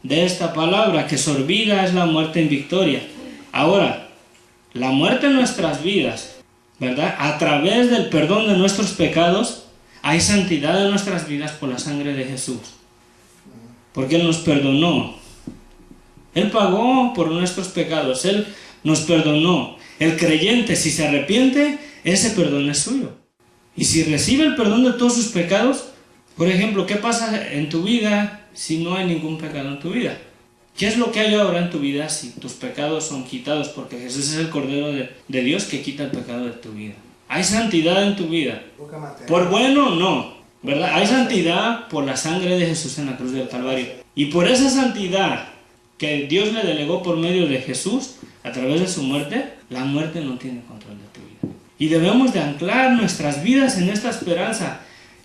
de esta palabra, que sobre vida es la muerte en victoria. Ahora, la muerte en nuestras vidas, ¿verdad? A través del perdón de nuestros pecados, hay santidad en nuestras vidas por la sangre de Jesús. Porque Él nos perdonó. Él pagó por nuestros pecados. Él nos perdonó. El creyente, si se arrepiente, ese perdón es suyo. Y si recibe el perdón de todos sus pecados, por ejemplo, ¿qué pasa en tu vida si no hay ningún pecado en tu vida? ¿Qué es lo que hay ahora en tu vida si tus pecados son quitados? Porque Jesús es el Cordero de Dios que quita el pecado de tu vida. ¿Hay santidad en tu vida? Por bueno, no, ¿verdad? Hay santidad por la sangre de Jesús en la cruz del Calvario. Y por esa santidad que Dios le delegó por medio de Jesús, a través de su muerte, la muerte no tiene control de tu vida. Y debemos de anclar nuestras vidas en esta esperanza,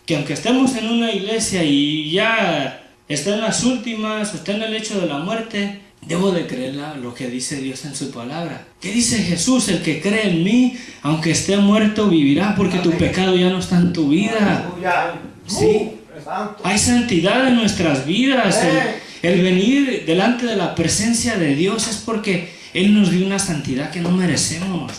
que aunque estemos en una iglesia y ya está en las últimas, o está en el hecho de la muerte, debo de creer lo que dice Dios en su palabra. ¿Qué dice Jesús? El que cree en mí, aunque esté muerto, vivirá, porque tu pecado ya no está en tu vida. ¿Sí? Hay santidad en nuestras vidas. El venir delante de la presencia de Dios es porque Él nos dio una santidad que no merecemos.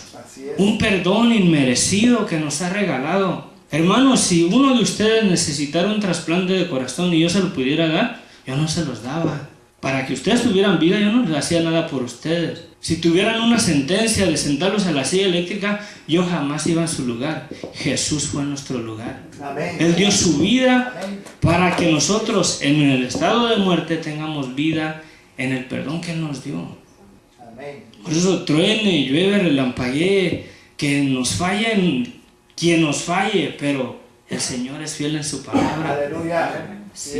Un perdón inmerecido que nos ha regalado. Hermanos, si uno de ustedes necesitara un trasplante de corazón y yo se lo pudiera dar, yo no se los daba. Para que ustedes tuvieran vida, yo no les hacía nada por ustedes. Si tuvieran una sentencia de sentarlos en la silla eléctrica, yo jamás iba en su lugar. Jesús fue en nuestro lugar. Amén. Él dio su vida para que nosotros, en el estado de muerte, tengamos vida en el perdón que Él nos dio. Amén. Por eso truene, llueve, relampaguee, que nos fallen quien nos falle, pero el Señor es fiel en su palabra. Aleluya. Sí.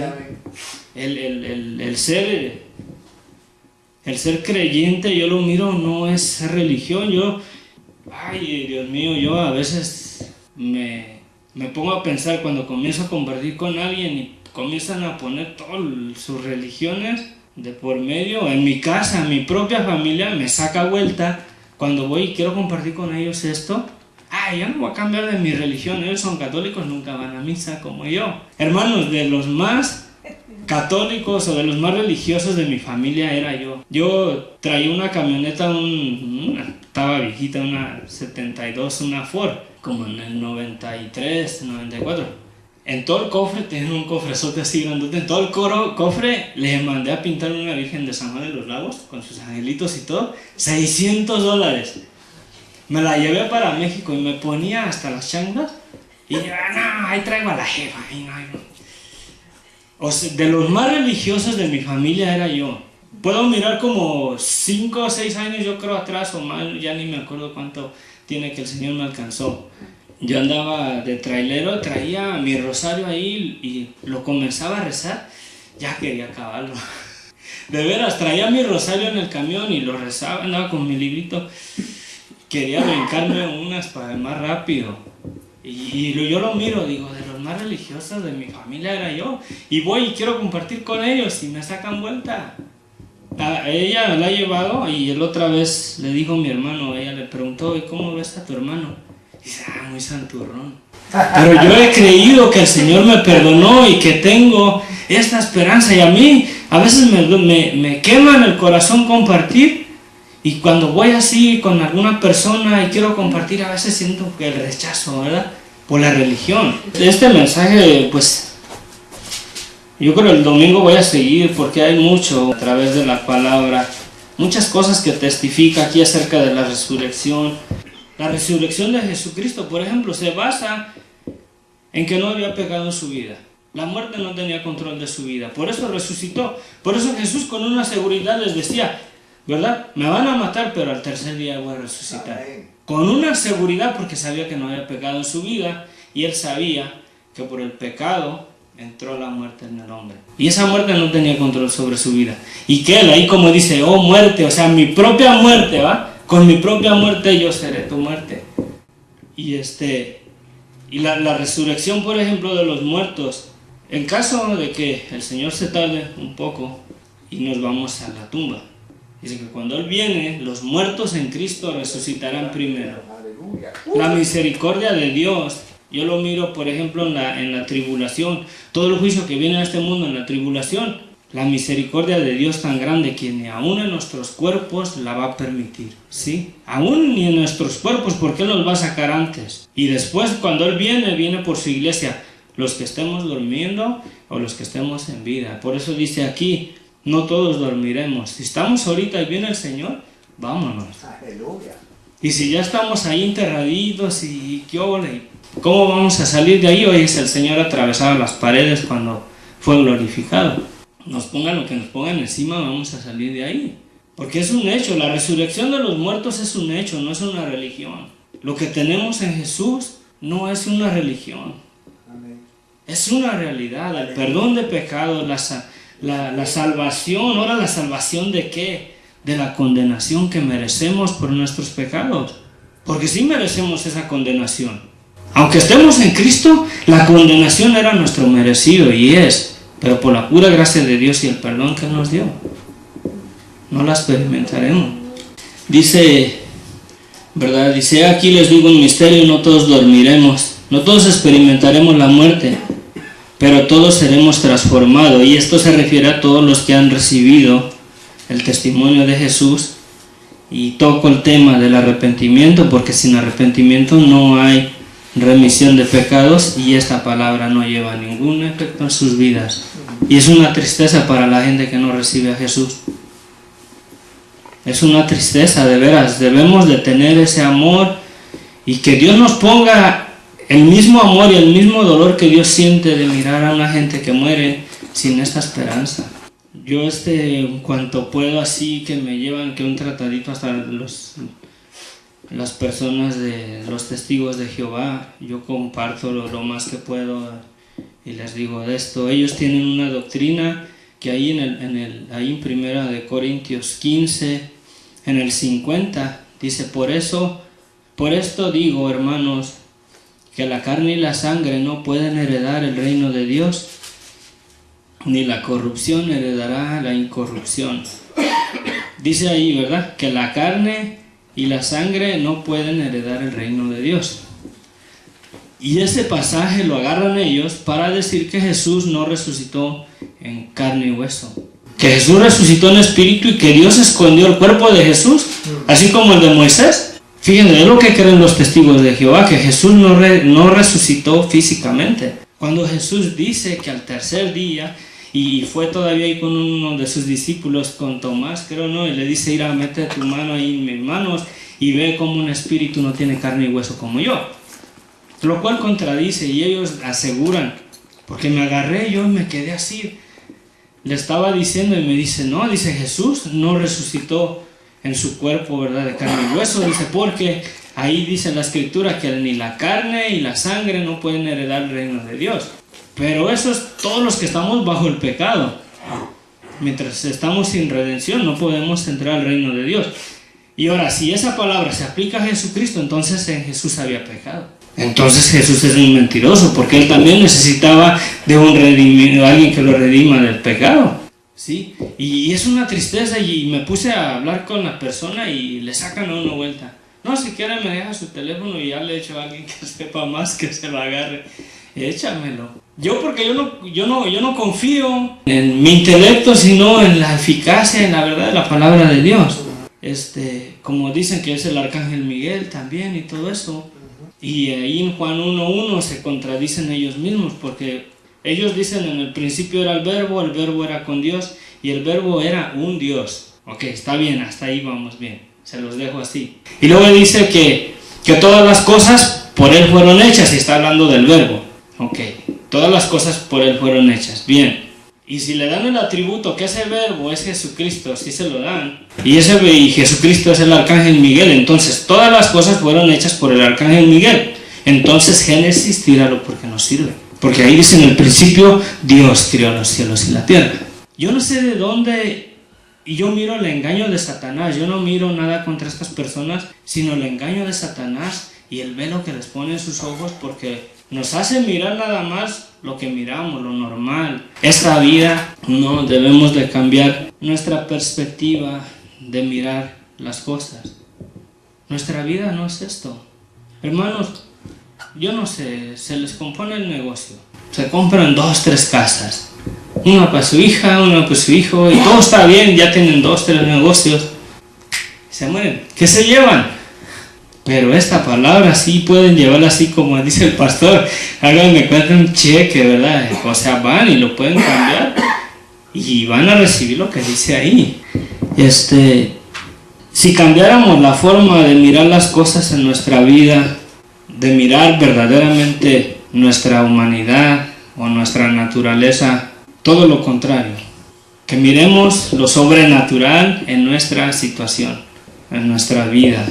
El ser creyente, yo lo miro, no es religión. Ay, Dios mío, yo a veces me pongo a pensar cuando comienzo a compartir con alguien y comienzan a poner todas sus religiones de por medio. En mi casa, en mi propia familia, me saca vuelta cuando voy y quiero compartir con ellos esto. Ya no voy a cambiar de mi religión, ellos son católicos, nunca van a misa como yo. Hermanos, de los más católicos o de los más religiosos de mi familia era yo. Yo traía una camioneta, estaba viejita, una 72, una Ford, como en el 93, 94. En todo el cofre, tenía un cofrezote así grandote, en todo el cofre le mandé a pintar una Virgen de San Juan de los Lagos, con sus angelitos y todo, $600. Me la llevé para México y me ponía hasta las changas y yo, no, ahí traigo a la jefa. O sea, de los más religiosos de mi familia era yo. Puedo mirar como 5 o 6 años, yo creo, atrás o más, ya ni me acuerdo cuánto tiene que el Señor me alcanzó. Yo andaba de trailero, traía mi rosario ahí y lo comenzaba a rezar, ya quería acabarlo. De veras, traía mi rosario en el camión y lo rezaba, andaba con mi librito. Quería brincarme unas para ir más rápido. Y yo lo miro, digo, de los más religiosos de mi familia era yo. Y voy y quiero compartir con ellos y me sacan vuelta. Ella la ha llevado y la otra vez le dijo a mi hermano, ella le preguntó, ¿y cómo ves a tu hermano? Y dice, muy santurrón. Pero yo he creído que el Señor me perdonó y que tengo esta esperanza. Y a mí a veces me quema en el corazón compartir. Y cuando voy así con alguna persona y quiero compartir, a veces siento que el rechazo, ¿verdad? Por la religión. Este mensaje, pues, yo creo el domingo voy a seguir porque hay mucho a través de la palabra. Muchas cosas que testifica aquí acerca de la resurrección. La resurrección de Jesucristo, por ejemplo, se basa en que no había pecado en su vida. La muerte no tenía control de su vida. Por eso resucitó. Por eso Jesús con una seguridad les decía, ¿verdad? Me van a matar, pero al tercer día voy a resucitar. Con una seguridad porque sabía que no había pecado en su vida y él sabía que por el pecado entró la muerte en el hombre. Y esa muerte no tenía control sobre su vida. Y que él ahí como dice, oh muerte, o sea, mi propia muerte, ¿va? Con mi propia muerte yo seré tu muerte. Y la resurrección, por ejemplo, de los muertos, en caso de que el Señor se tarde un poco y nos vamos a la tumba. Dice que cuando Él viene, los muertos en Cristo resucitarán primero. La misericordia de Dios, yo lo miro, por ejemplo, en la tribulación. Todo el juicio que viene a este mundo en la tribulación, la misericordia de Dios tan grande que ni aún en nuestros cuerpos la va a permitir, ¿sí? Aún ni en nuestros cuerpos, porque Él nos va a sacar antes. Y después, cuando Él viene por su iglesia, los que estemos durmiendo o los que estemos en vida. Por eso dice aquí, no todos dormiremos. Si estamos ahorita y viene el Señor, vámonos. Aleluya. Y si ya estamos ahí enterraditos y qué ole, ¿cómo vamos a salir de ahí? Hoy es el Señor atravesaba las paredes cuando fue glorificado. Nos pongan lo que nos pongan encima, vamos a salir de ahí. Porque es un hecho, la resurrección de los muertos es un hecho, no es una religión. Lo que tenemos en Jesús no es una religión. Amén. Es una realidad, el perdón de pecados, la salvación. Ahora, ¿la salvación de qué? De la condenación que merecemos por nuestros pecados. Porque sí merecemos esa condenación. Aunque estemos en Cristo, la condenación era nuestro merecido y es. Pero por la pura gracia de Dios y el perdón que Él nos dio, no la experimentaremos. Dice, ¿verdad? Dice, aquí les digo un misterio, no todos dormiremos, no todos experimentaremos la muerte, pero todos seremos transformados. Y esto se refiere a todos los que han recibido el testimonio de Jesús. Y toco el tema del arrepentimiento, porque sin arrepentimiento no hay remisión de pecados y esta palabra no lleva ningún efecto en sus vidas. Y es una tristeza para la gente que no recibe a Jesús. Es una tristeza, de veras. Debemos de tener ese amor y que Dios nos ponga el mismo amor y el mismo dolor que Dios siente de mirar a una gente que muere sin esta esperanza. Yo en cuanto puedo, así que me llevan que un tratadito hasta las personas de los testigos de Jehová, yo comparto lo más que puedo y les digo de esto. Ellos tienen una doctrina que ahí en Primera de Corintios 15, en el 50, dice, por esto digo, hermanos, que la carne y la sangre no pueden heredar el reino de Dios, ni la corrupción heredará la incorrupción. Dice ahí, ¿verdad?, que la carne y la sangre no pueden heredar el reino de Dios. Y ese pasaje lo agarran ellos para decir que Jesús no resucitó en carne y hueso. Que Jesús resucitó en espíritu y que Dios escondió el cuerpo de Jesús, así como el de Moisés. Fíjense, es lo que creen los testigos de Jehová, que Jesús no resucitó físicamente. Cuando Jesús dice que al tercer día, y fue todavía ahí con uno de sus discípulos, con Tomás, creo, ¿no? Y le dice, mira, mete tu mano ahí en mis manos y ve como un espíritu no tiene carne y hueso como yo. Lo cual contradice y ellos aseguran, porque me agarré yo y me quedé así. Le estaba diciendo y me dice, no, dice Jesús no resucitó en su cuerpo, ¿verdad?, de carne y hueso, dice, porque ahí dice la escritura que ni la carne y la sangre no pueden heredar el reino de Dios. Pero eso es todos los que estamos bajo el pecado. Mientras estamos sin redención no podemos entrar al reino de Dios. Y ahora, si esa palabra se aplica a Jesucristo, entonces en Jesús había pecado. Entonces Jesús es un mentiroso, porque Él también necesitaba de un redimido, alguien que lo redima del pecado. ¿Sí? Y es una tristeza, y me puse a hablar con la persona y le sacan a uno vuelta. No, si quiere me deja su teléfono y ya le echo a alguien que sepa más, que se lo agarre. Échamelo. Porque yo no confío en mi intelecto, sino en la eficacia, en la verdad de la palabra de Dios. Como dicen que es el arcángel Miguel también y todo eso. Y ahí en Juan 1:1 se contradicen ellos mismos, porque ellos dicen en el principio era el verbo era con Dios y el verbo era un Dios. Ok, está bien, hasta ahí vamos bien, se los dejo así. Y luego dice que todas las cosas por Él fueron hechas, y está hablando del verbo. Ok, todas las cosas por Él fueron hechas, bien. Y si le dan el atributo que ese verbo es Jesucristo, si se lo dan, y Jesucristo es el arcángel Miguel, entonces todas las cosas fueron hechas por el arcángel Miguel. Entonces Génesis, tíralo porque no sirve. Porque ahí dice en el principio, Dios creó los cielos y la tierra. Yo no sé de dónde, y yo miro el engaño de Satanás. Yo no miro nada contra estas personas, sino el engaño de Satanás y el velo que les pone en sus ojos, porque nos hace mirar nada más lo que miramos, lo normal. Esta vida, no, debemos de cambiar nuestra perspectiva de mirar las cosas. Nuestra vida no es esto. Hermanos, yo no sé, se les compone el negocio. se compran 2, 3 casas. Una para su hija, una para su hijo, y todo está bien, ya tienen 2, 3 negocios. Se mueren. ¿Qué se llevan? Pero esta palabra sí pueden llevarla así como dice el pastor. Hagan de cuenta un cheque, ¿verdad? O sea, van y lo pueden cambiar y van a recibir lo que dice ahí. Si cambiáramos la forma de mirar las cosas en nuestra vida, de mirar verdaderamente nuestra humanidad o nuestra naturaleza, todo lo contrario, que miremos lo sobrenatural en nuestra situación, en nuestra vida,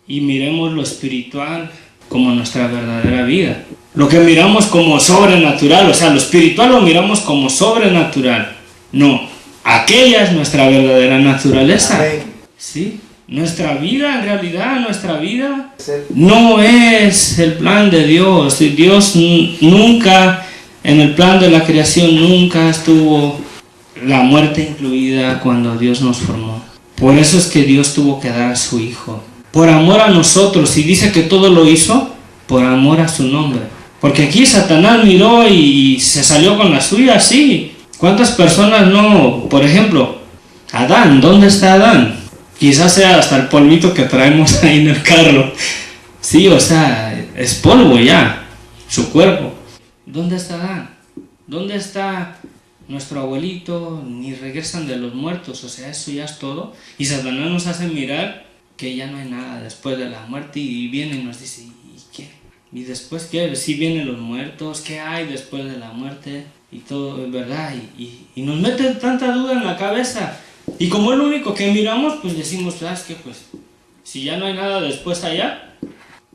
y miremos lo espiritual como nuestra verdadera vida. Lo que miramos como sobrenatural, o sea, lo espiritual lo miramos como sobrenatural. No, aquella es nuestra verdadera naturaleza. ¿Sí? Nuestra vida, en realidad, nuestra vida no es el plan de Dios. Dios nunca, en el plan de la creación, nunca estuvo la muerte incluida cuando Dios nos formó. Por eso es que Dios tuvo que dar a su Hijo. Por amor a nosotros, y dice que todo lo hizo por amor a su nombre. Porque aquí Satanás miró y se salió con la suya, sí. ¿Cuántas personas no? Por ejemplo, Adán, ¿dónde está Adán? Quizás sea hasta el polvito que traemos ahí en el carro. Sí, o sea, es polvo ya, su cuerpo. ¿Dónde está Adán? ¿Dónde está nuestro abuelito? Ni regresan de los muertos, o sea, eso ya es todo. Y Satanás nos hace mirar que ya no hay nada después de la muerte y viene y nos dice, ¿y qué? ¿Y después qué? Si vienen los muertos, ¿qué hay después de la muerte? Y todo, ¿verdad? Y nos mete tanta duda en la cabeza. Y como es lo único que miramos, pues decimos, ¿sabes qué? Pues si ya no hay nada después allá,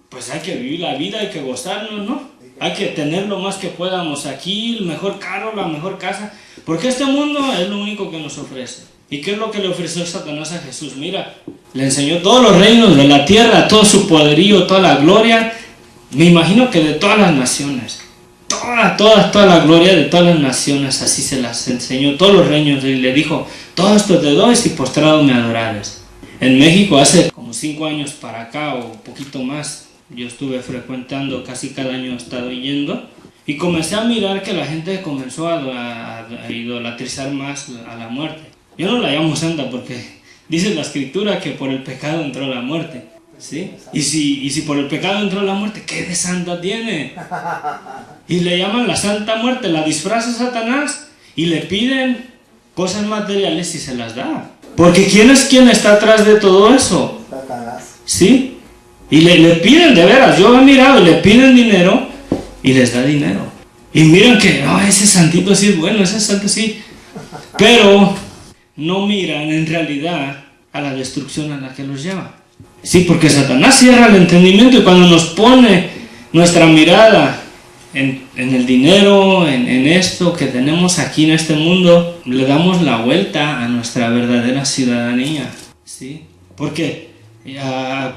pues hay que vivir la vida, hay que gozarnos, ¿no? Hay que tener lo más que podamos aquí, el mejor carro, la mejor casa, porque este mundo es lo único que nos ofrece. ¿Y qué es lo que le ofreció Satanás a Jesús? Mira, le enseñó todos los reinos de la tierra, todo su poderío, toda la gloria, me imagino que de todas las naciones. Toda la gloria de todas las naciones, así se las enseñó, todos los reinos, y le dijo, todo esto te doy si postrado me adorares. En México hace como 5 años para acá o un poquito más, yo estuve frecuentando, casi cada año he estado yendo, y comencé a mirar que la gente comenzó a idolatrizar más a la muerte. Yo no la llamo santa porque dice la escritura que por el pecado entró la muerte, ¿sí? Y si por el pecado entró la muerte, ¿qué de santa tiene? Y le llaman la santa muerte, la disfraza Satanás y le piden cosas materiales y se las da. Porque ¿quién está atrás de todo eso? Satanás. ¿Sí? Y le piden, de veras, yo he mirado, le piden dinero y les da dinero. Y miran que, ese santito sí es bueno, ese santo sí. Pero no miran en realidad a la destrucción a la que los lleva. Sí, porque Satanás cierra el entendimiento y cuando nos pone nuestra mirada en el dinero, en esto que tenemos aquí en este mundo, le damos la vuelta a nuestra verdadera ciudadanía, ¿sí? Porque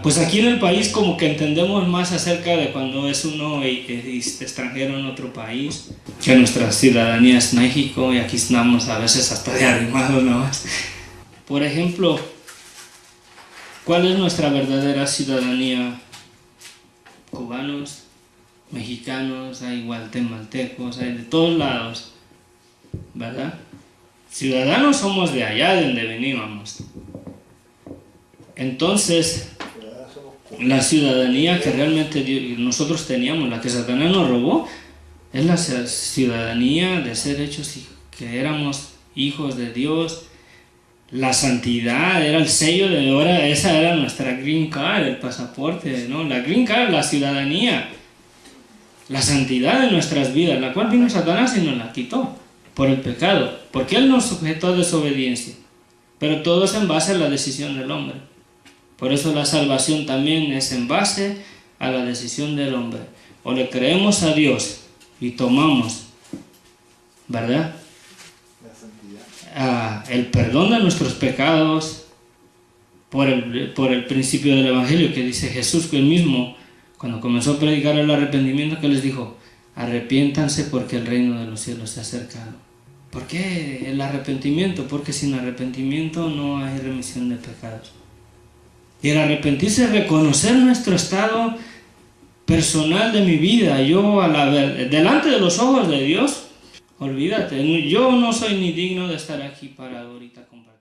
pues aquí en el país como que entendemos más acerca de cuando es uno extranjero en otro país, que nuestra ciudadanía es México y aquí estamos a veces hasta de arrimados nada más. Por ejemplo, ¿cuál es nuestra verdadera ciudadanía? Cubanos, mexicanos, hay guatemaltecos, hay de todos lados, ¿verdad? Ciudadanos somos de allá, de donde veníamos. Entonces, la ciudadanía que realmente nosotros teníamos, la que Satanás nos robó, es la ciudadanía de ser hechos que éramos hijos de Dios. La santidad era el sello de oro, esa era nuestra green card, el pasaporte, ¿no? La green card, la ciudadanía, la santidad de nuestras vidas, la cual vino Satanás y nos la quitó por el pecado, porque él nos sujetó a desobediencia, pero todo es en base a la decisión del hombre. Por eso la salvación también es en base a la decisión del hombre. O le creemos a Dios y tomamos, ¿verdad?, el perdón de nuestros pecados por el principio del Evangelio que dice Jesús, que él mismo cuando comenzó a predicar el arrepentimiento, que les dijo, arrepiéntanse porque el reino de los cielos se ha acercado. ¿Por qué el arrepentimiento? Porque sin arrepentimiento no hay remisión de pecados. Y el arrepentirse es reconocer nuestro estado personal de mi vida, delante de los ojos de Dios, olvídate, yo no soy ni digno de estar aquí parado ahorita compartiendo.